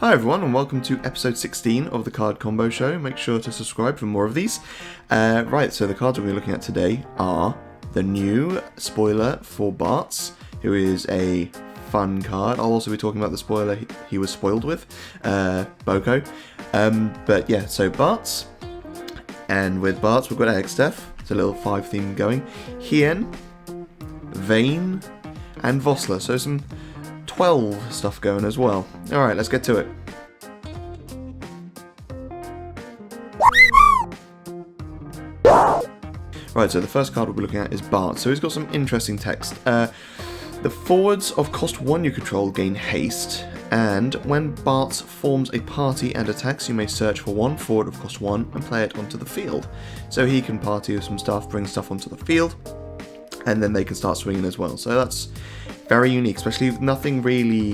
Hi everyone and welcome to episode 16 of the Card Combo Show. Make sure to subscribe for more of these. Right, so the cards we're looking at today are the new spoiler for Bartz, who is a fun card. I'll also be talking about the spoiler he was spoiled with, Boko. But yeah, so Bartz. And with Bartz we've got Exdeath. It's a little 5 theme going. Hien, Vayne, and Vossler. So some 12 stuff going as well. Alright, let's get to it. Right, so the first card we'll be looking at is Bartz. So he's got some interesting text. The forwards of cost 1 you control gain haste, and when Bartz forms a party and attacks, you may search for one forward of cost 1 and play it onto the field. So he can party with some stuff, bring stuff onto the field, and then they can start swinging as well. So that's very unique, especially if nothing really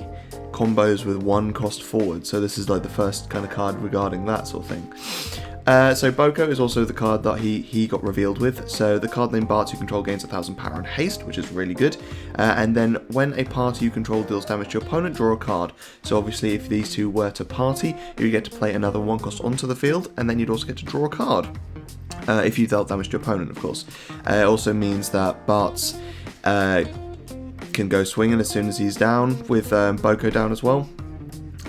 combos with one cost forward. So this is like the first kind of card regarding that sort of thing. So Boko is also the card that he got revealed with. So the card named Bartz you control gains 1000 power and haste, which is really good. And then when a party you control deals damage to your opponent, draw a card. So obviously if these two were to party, you get to play another 1 cost onto the field, and then you'd also get to draw a card. If you dealt damage to your opponent, of course. It also means that Bartz can go swinging as soon as he's down, with Boko down as well.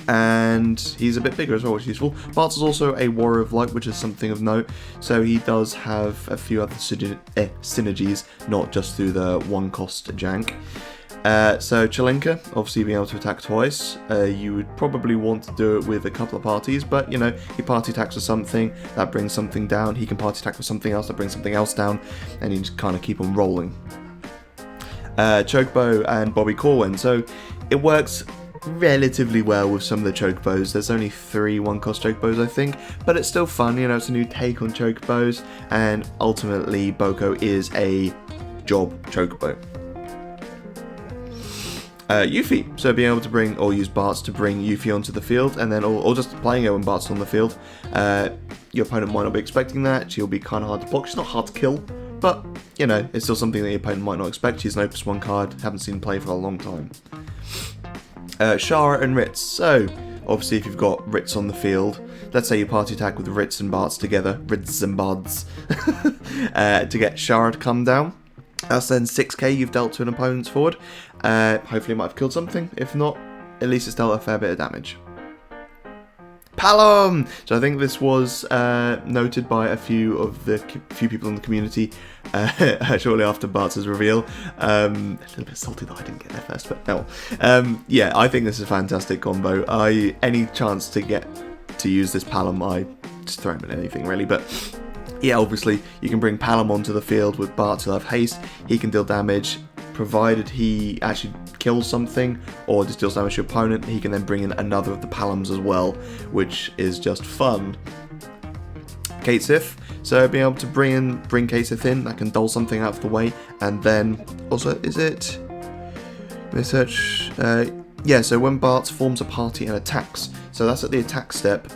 And he's a bit bigger as well, which is useful. Bartz is also a Warrior of Light, which is something of note. So he does have a few other synergies, not just through the 1 cost jank. So Chelenka, obviously being able to attack twice, you would probably want to do it with a couple of parties, but you know, he party attacks with something, that brings something down, he can party attack with something else, that brings something else down, and you just kind of keep on rolling. Chokebo and Bobby Corwin, so it works relatively well with some of the Chokebos. There's only 3 1-cost Chokebos, I think, but it's still fun, you know, it's a new take on Chokebos, and ultimately Boko is a job Chocobo. Yuffie, so being able to bring or use Bartz to bring Yuffie onto the field, and then or just playing her when Bartz is on the field. Your opponent might not be expecting that. She'll be kind of hard to block. She's not hard to kill, but you know, it's still something that your opponent might not expect. She's an Opus 1 card, haven't seen play for a long time. Shara and Ritz. So obviously if you've got Ritz on the field, let's say you party attack with Ritz and Bartz together, Ritz and Bartz, to get Shara to come down. That's then 6k you've dealt to an opponent's forward. Hopefully it might have killed something. If not, at least it's dealt a fair bit of damage. Palom! So I think this was noted by a few people in the community shortly after Bartz's reveal. A little bit salty that I didn't get there first, but no. Yeah, I think this is a fantastic combo. Any chance to get to use this Palom, I just throw him at anything really, but yeah, obviously you can bring Palom onto the field with Bartz, who'll have haste. He can deal damage, provided he actually kills something or just deals damage to your opponent. He can then bring in another of the Paloms as well, which is just fun. Exdeath, so being able to bring Exdeath in, that can dole something out of the way, and then also research. Yeah, so when Bartz forms a party and attacks, so that's at the attack step,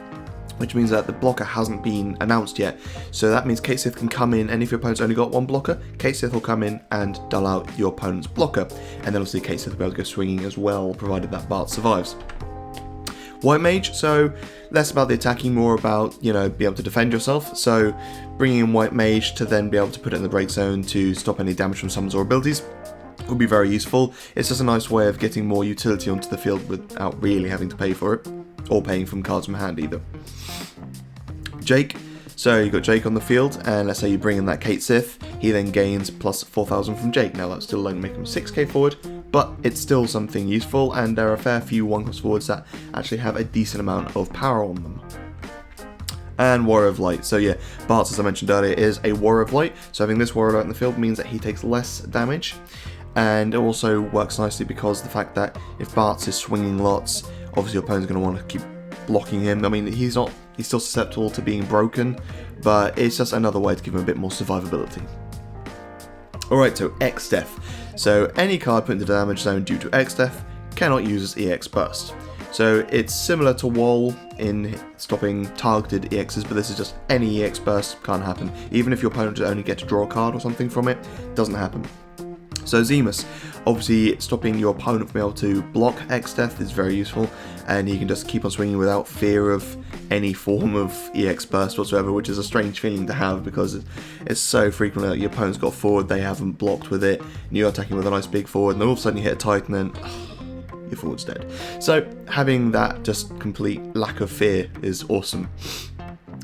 which means that the blocker hasn't been announced yet. So that means Exdeath can come in, and if your opponent's only got 1 blocker, Exdeath will come in and dull out your opponent's blocker. And then obviously Exdeath will be able to go swinging as well, provided that Bartz survives. White Mage, so less about the attacking, more about, you know, be able to defend yourself. So bringing in White Mage to then be able to put it in the break zone to stop any damage from summons or abilities would be very useful. It's just a nice way of getting more utility onto the field without really having to pay for it, or paying from cards from hand either. Jake, so you've got Jake on the field, and let's say you bring in that Exdeath, he then gains plus 4,000 from Jake. Now that's still only making him 6k forward, but it's still something useful, and there are a fair few 1-cost forwards that actually have a decent amount of power on them. And Warrior of Light, so yeah, Bartz, as I mentioned earlier, is a Warrior of Light, so having this Warrior of Light in the field means that he takes less damage, and it also works nicely because the fact that if Bartz is swinging lots, obviously your opponent's going to want to keep blocking him. I mean, he's still susceptible to being broken, but it's just another way to give him a bit more survivability. Alright, so Exdeath. So any card put into the damage zone due to Exdeath cannot use its EX burst. So it's similar to Wall in stopping targeted EXs, but this is just any EX burst can't happen. Even if your opponent only gets to draw a card or something from it, doesn't happen. So Zemus, obviously stopping your opponent from being able to block Exdeath is very useful, and you can just keep on swinging without fear of any form of EX burst whatsoever, which is a strange feeling to have because it's so frequent that your opponent's got a forward, they haven't blocked with it, and you're attacking with a nice big forward, and then all of a sudden you hit a Titan and your forward's dead. So having that just complete lack of fear is awesome.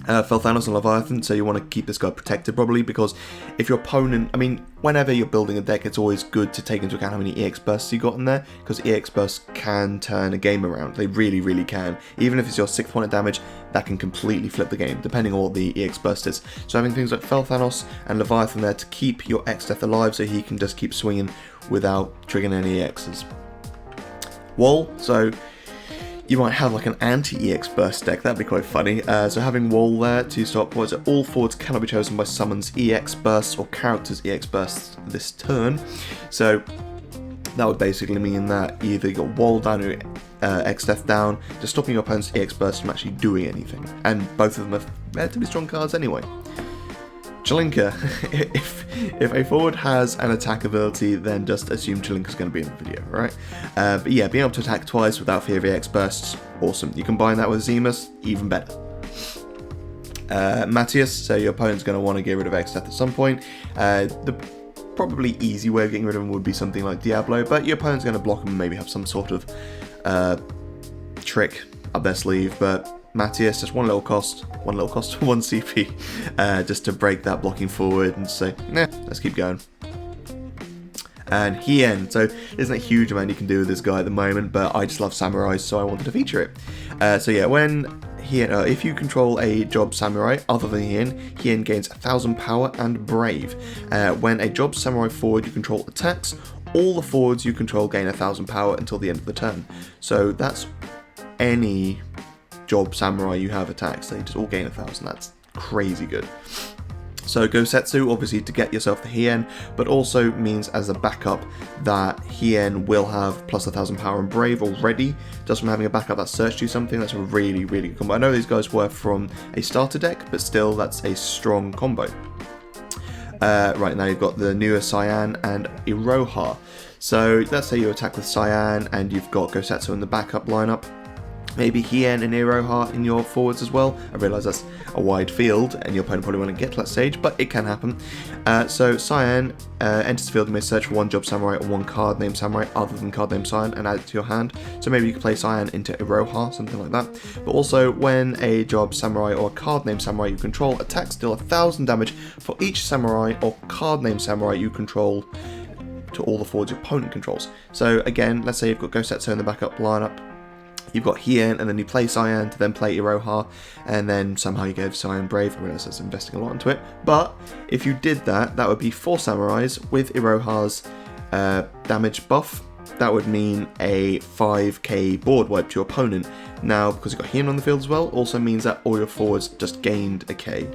Thanos and Leviathan, so you want to keep this guy protected probably, because if your opponent, I mean, whenever you're building a deck, it's always good to take into account how many EX bursts you got in there, because EX bursts can turn a game around. They really, really can. Even if it's your 6 point of damage, that can completely flip the game, depending on what the EX burst is. So having things like Thanos and Leviathan there to keep your Exdeath alive, so he can just keep swinging without triggering any EXs. Wall, so you might have like an anti-EX burst deck, that'd be quite funny. So having Wall there to stop what is it? All forwards cannot be chosen by summons EX bursts or characters EX bursts this turn. So that would basically mean that either you got Wall down or Exdeath down, just stopping your opponent's EX burst from actually doing anything. And both of them are relatively strong cards anyway. Chelinka, if a forward has an attack ability, then just assume Chelinka's going to be in the video, right? But yeah, being able to attack twice without fear of EX bursts, awesome. You combine that with Zemus, even better. Matthias, so your opponent's going to want to get rid of Exdeath at some point. The probably easy way of getting rid of him would be something like Diablo, but your opponent's going to block him and maybe have some sort of trick up their sleeve, but Matthias, just one little cost, 1 CP, just to break that blocking forward and say, nah, let's keep going. And Hien, so there's not a huge amount you can do with this guy at the moment, but I just love samurais, so I wanted to feature it. So yeah, when Hien, if you control a job samurai other than Hien gains 1000 power and brave. When a job samurai forward you control attacks, all the forwards you control gain 1000 power until the end of the turn. So that's any job samurai you have attacks, they just all gain 1000. That's crazy good. So Gosetsu, obviously to get yourself the Hien, but also means as a backup that Hien will have plus 1000 power and brave already, just from having a backup that searched you something. That's a really, really good combo. I know these guys were from a starter deck, but still that's a strong combo. Right, now you've got the newer Cyan and Iroha. So let's say you attack with Cyan and you've got Gosetsu in the backup lineup. Maybe Hien and Iroha in your forwards as well. I realise that's a wide field and your opponent probably won't get to that stage, but it can happen. So Cyan enters the field and may search for 1 job samurai or 1 card named samurai other than card named Cyan and add it to your hand. So maybe you can play Cyan into Iroha, something like that. But also when a job samurai or a card named samurai you control attacks, deal 1000 damage for each samurai or card named samurai you control to all the forwards your opponent controls. So again, let's say you've got Gosetsu in the backup lineup. You've got Hien, and then you play Cyan to then play Iroha, and then somehow you gave Cyan Brave. I realise that's investing a lot into it. But if you did that, that would be 4 samurais with Iroha's damage buff. That would mean a 5k board wipe to your opponent. Now, because you've got Hien on the field as well, also means that all your forwards just gained a k.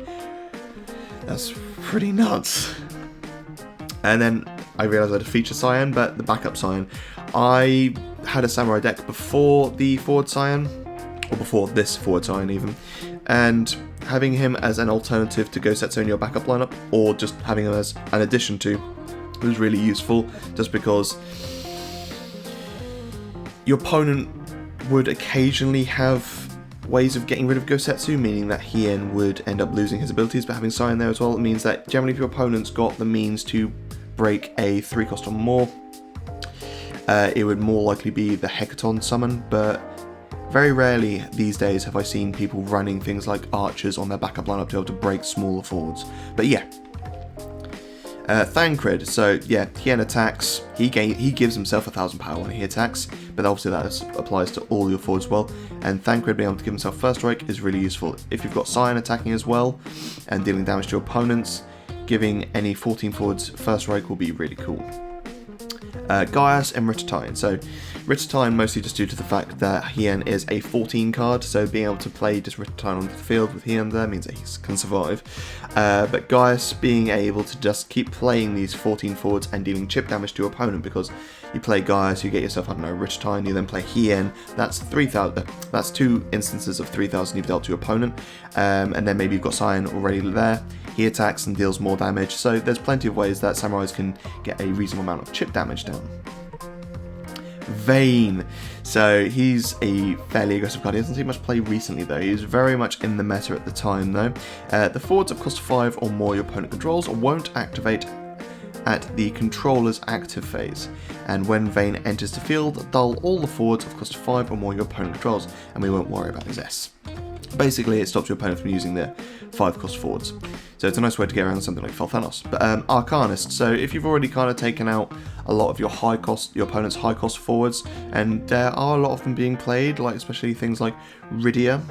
That's pretty nuts. And then I realised I had to feature Cyan, but the backup Cyan, I had a samurai deck before the forward Cyan, or before this forward Cyan even, and having him as an alternative to Gosetsu in your backup lineup, or just having him as an addition to, was really useful, just because your opponent would occasionally have ways of getting rid of Gosetsu, meaning that Hien would end up losing his abilities, but having Cyan there as well, it means that generally if your opponent's got the means to break a 3 cost or more, it would more likely be the Hecaton summon, but very rarely these days have I seen people running things like archers on their backup lineup to be able to break smaller forwards. But yeah. Thancred, so yeah, Hien attacks, he gives himself 1000 power when he attacks, but obviously that applies to all your forwards as well, and Thancred being able to give himself first strike is really useful. If you've got Cyan attacking as well, and dealing damage to your opponents, giving any 14 forwards first strike will be really cool. Gaius and Rittertine. So Rittertine mostly just due to the fact that Hien is a 14 card, so being able to play just Rittertine onto the field with Hien there means that he can survive. But Gaius being able to just keep playing these 14 forwards and dealing chip damage to your opponent, because you play Gaius, you get yourself, I don't know, Rittertine, you then play Hien, that's 3,000. That's 2 instances of 3,000 you've dealt to your opponent, and then maybe you've got Cyan already there. he attacks and deals more damage, so there's plenty of ways that samurais can get a reasonable amount of chip damage down. Vayne. So he's a fairly aggressive card. He hasn't seen much play recently though. He was very much in the meta at the time though. The forwards of cost 5 or more your opponent controls won't activate at the controller's active phase, and when Vayne enters the field, dull all the forwards of cost 5 or more your opponent controls, and we won't worry about his S. Basically, it stops your opponent from using their 5 cost forwards. So it's a nice way to get around something like Final Fantasy. But Arcanist, so if you've already kind of taken out a lot of your opponent's high cost forwards, and there are a lot of them being played, like especially things like Rydia,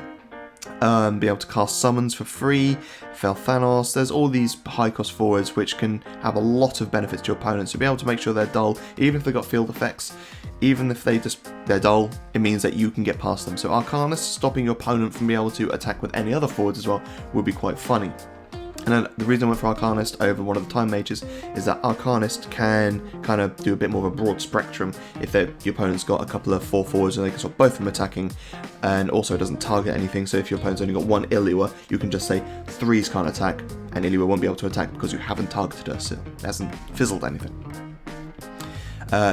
be able to cast summons for free, Thanos, there's all these high cost forwards which can have a lot of benefits to your opponents. So be able to make sure they're dull, even if they've got field effects, even if they're dull, it means that you can get past them. So Arcanist, stopping your opponent from being able to attack with any other forwards as well, would be quite funny. And then the reason I went for Arcanist over one of the Time Mages is that Arcanist can kind of do a bit more of a broad spectrum if your opponent's got a couple of 4 forwards and they can stop both from attacking, and also it doesn't target anything. So if your opponent's only got 1 Illua, you can just say 3s can't attack, and Illua won't be able to attack because you haven't targeted her, so it hasn't fizzled anything.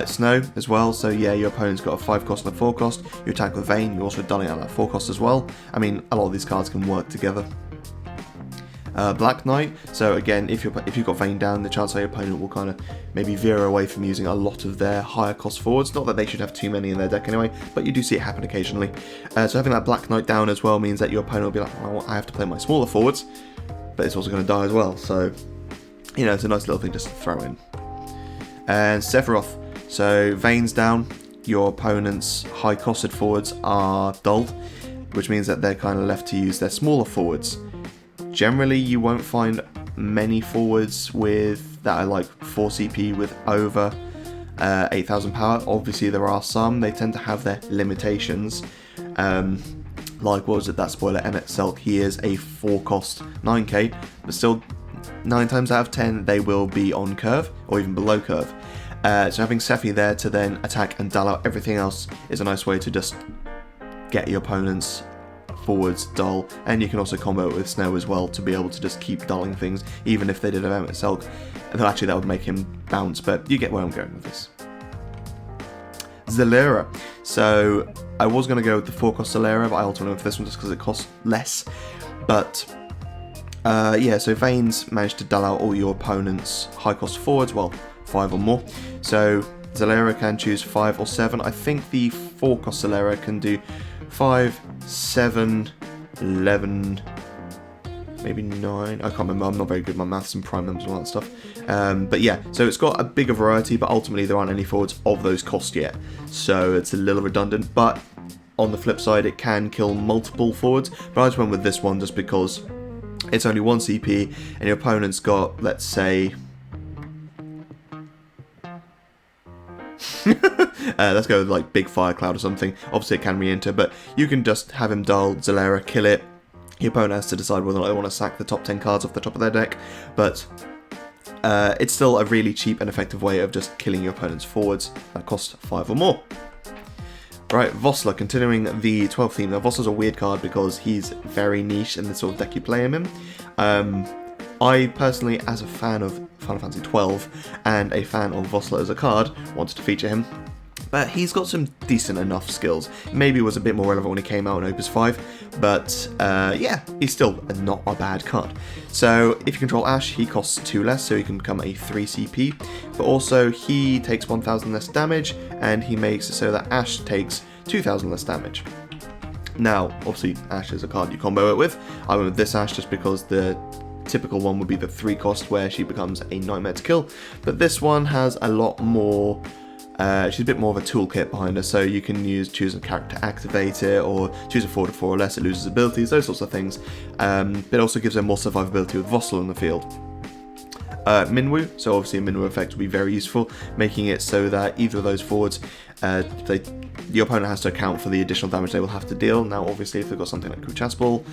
Snow as well, so yeah, your opponent's got a 5 cost and a 4 cost, you attack with Vayne, you're also dulling out that 4 cost as well. I mean, a lot of these cards can work together. Black Knight, so again, if you've got Vayne down, the chance that your opponent will kind of maybe veer away from using a lot of their higher cost forwards. Not that they should have too many in their deck anyway, but you do see it happen occasionally. So having that Black Knight down as well means that your opponent will be like, well, I have to play my smaller forwards, but it's also going to die as well, so, you know, it's a nice little thing just to throw in. And Sephiroth, so Vayne's down, your opponent's high costed forwards are dulled, which means that they're kind of left to use their smaller forwards. Generally, you won't find many forwards that are like 4 CP with over 8,000 power. Obviously, there are some. They tend to have their limitations. Like, what was it, that spoiler, Emmet Selk, he is a 4 cost 9k, but still 9 times out of 10 they will be on curve, or even below curve. So having Sephi there to then attack and dull out everything else is a nice way to just get your opponent's forwards dull, and you can also combo it with Snow as well to be able to just keep dulling things, even if they did have Emmet Selk. Though actually that would make him bounce, but you get where I'm going with this. Zalera. So I was going to go with the 4 cost Zalera, but I ultimately went for this one just because it costs less. But yeah, so Vayne's managed to dull out all your opponent's high cost forwards, well, 5 or more. So Zalera can choose 5 or 7. I think the 4 cost Zalera can do 5, 7, 11, maybe 9. I can't remember. I'm not very good at my maths and prime numbers and all that stuff. But yeah, so it's got a bigger variety, but ultimately there aren't any forwards of those cost yet. So it's a little redundant, but on the flip side, it can kill multiple forwards. But I just went with this one just because it's only 1 CP, and your opponent's got, let's say, let's go with like Big Fire Cloud or something. Obviously it can re-enter, but you can just have him dull Zalera, kill it. Your opponent has to decide whether or not they want to sack the top 10 cards off the top of their deck, but it's still a really cheap and effective way of just killing your opponent's forwards that cost 5 or more. Right, Vossler, continuing the 12th theme. Now Vossler's a weird card because he's very niche in the sort of deck you play him in. I personally, as a fan of Final Fantasy XII and a fan of Vossler as a card, wanted to feature him. But he's got some decent enough skills. Maybe it was a bit more relevant when he came out in Opus 5, but yeah, he's still not a bad card. So if you control Ash, he costs 2 less, so he can become a 3 CP, but also he takes 1,000 less damage, and he makes it so that Ash takes 2,000 less damage. Now, obviously, Ash is a card you combo it with. I went with this Ash just because the typical one would be the 3 cost where she becomes a nightmare to kill, but this one has a lot more. She's a bit more of a toolkit behind her, so you can choose a character to activate it, or choose a 4/4 or less, it loses abilities, those sorts of things. It also gives her more survivability with Vossler in the field. Minwu, so obviously a Minwu effect will be very useful, making it so that either of those forwards, your opponent has to account for the additional damage they will have to deal. Now obviously if they've got something like Kuchaspal,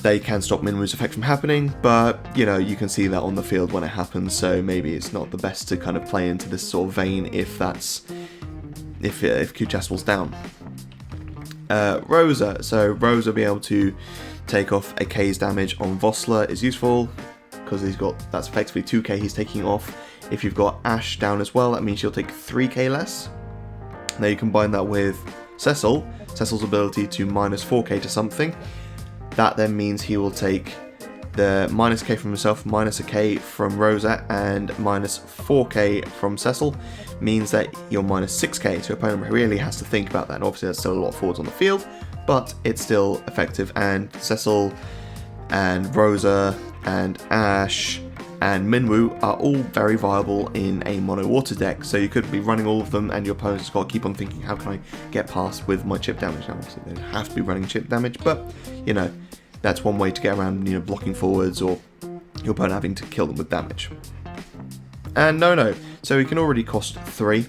they can stop Minwu's effect from happening, but you know, you can see that on the field when it happens, so maybe it's not the best to kind of play into this sort of vein if Kuchaspal's down. Rosa. So Rosa being able to take off a K's damage on Vossler is useful, because that's effectively 2k he's taking off. If you've got Ash down as well, that means she'll take 3k less. Now you combine that with Cecil's ability to minus 4k to something. That then means he will take the minus k from himself, minus a k from Rosa, and minus 4k from Cecil. Means that you're minus 6k, so your opponent really has to think about that. And obviously there's still a lot of forwards on the field, but it's still effective. And Cecil and Rosa and Ash and Minwoo are all very viable in a mono water deck, so you could be running all of them and your opponent's got to keep on thinking, how can I get past with my chip damage? Now obviously they don't have to be running chip damage, but you know, that's one way to get around, you know, blocking forwards or your opponent having to kill them with damage. And No, so he can already cost 3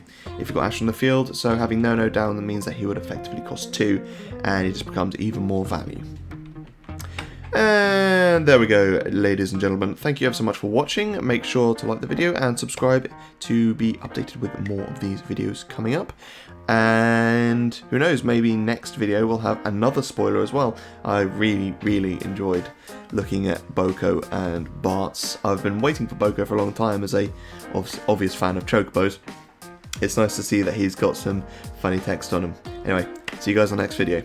if you've got Ash on the field, so having No down that means that he would effectively cost 2, and he just becomes even more value. And there we go, ladies and gentlemen. Thank you ever so much for watching. Make sure to like the video and subscribe to be updated with more of these videos coming up. And who knows, maybe next video we'll have another spoiler as well. I really enjoyed looking at Boko and Bartz. I've been waiting for Boko for a long time as a obvious fan of Chocobos. It's nice to see that he's got some funny text on him. Anyway, see you guys on the next video.